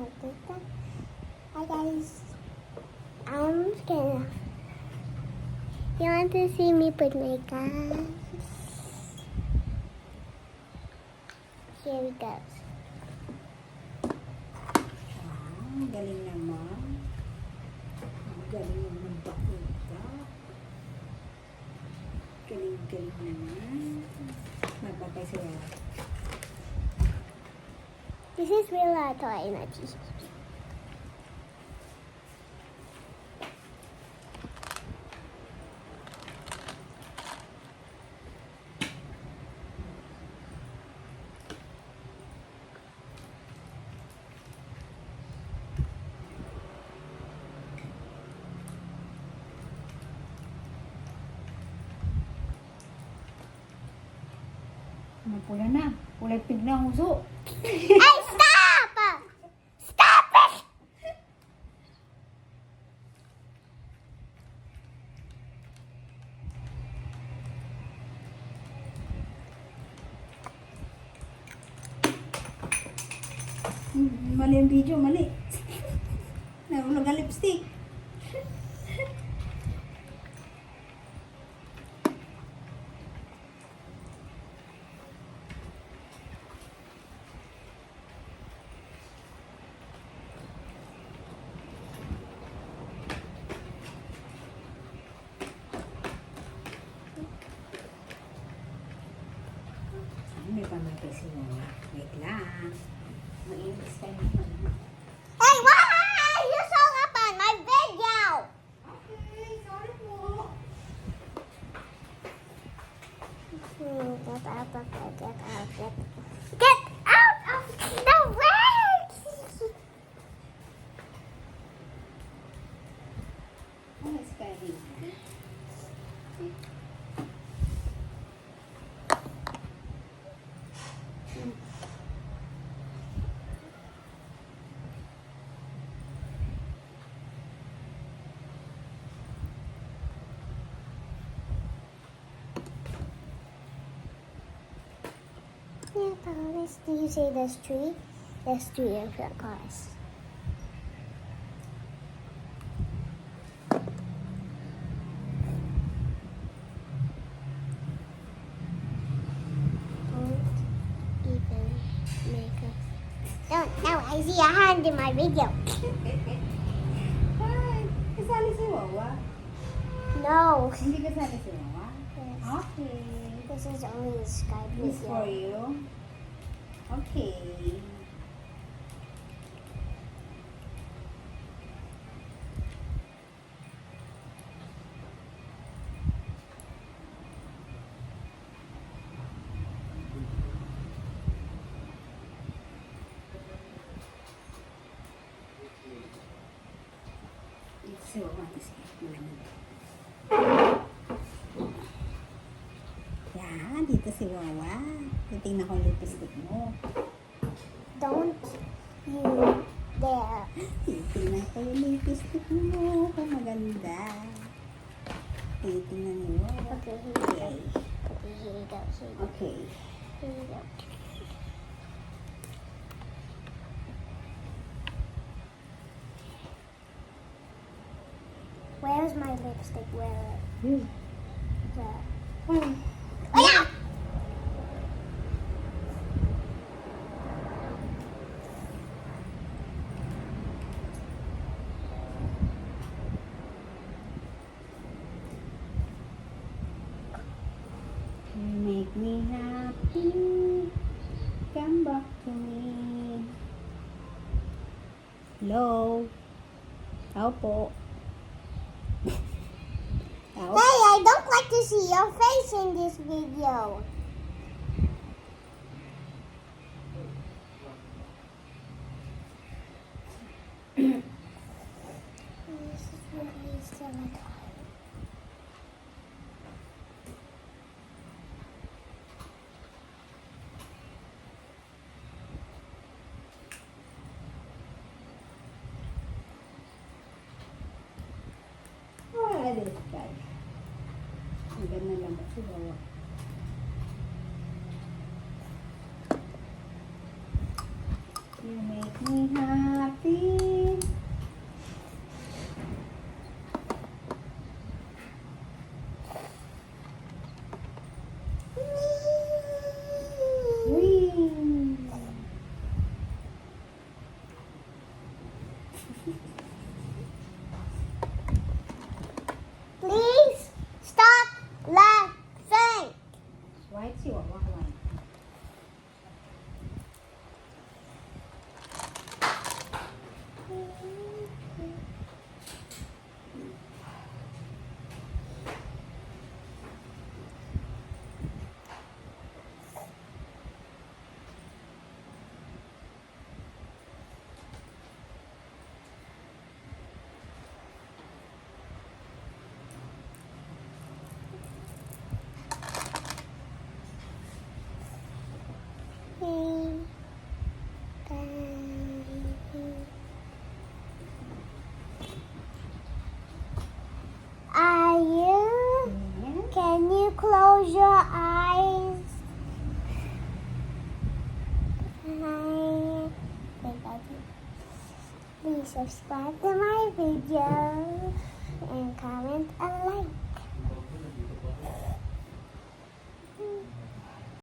Hi guys. I'm gonna. You want to see me put my guns? Here we go. Ang galing naman. Ang galing naman bakita. Galing naman. Magbabay sila. This is real toy, not Jesus. Ano pula na? Kulay pig na ang uso. Hey, stop! Stop it! Mali ang video, mali. Nahulog ang lipstick. May pamatay si Mama. Wait lang. Mainis kayo naman. Hey, why you so up on my video? Okay, sorry po. Get out of the way! Oh, it's scary. Yeah, Thomas, do you see this tree? There's three in front cars. Don't even make a... Don't, no, I see a hand in my video. Hi! Kasali si Wawa? No. Hindi kasali si Wawa? Yes. Okay. This is only a Skype This for video. you. Okay. It's so Yan, dito si Wawa. Titingnan ko yung lipstick mo. Don't you dare. Titingnan ko yung lipstick mo. Kung maganda. Titingnan ni Wawa. Okay, here we go. Okay, here we go. Here we go. Okay. Here we go. Where's my lipstick? Where? Where? Ayan! You make me happy. Come back to me. Hello? Tao po. Tao? Hey, I don't like to see your face in this video. This is really silly. Ah, this guy. Ang ganda lang si Wawa. You make me happy. Please subscribe to my video and comment a like.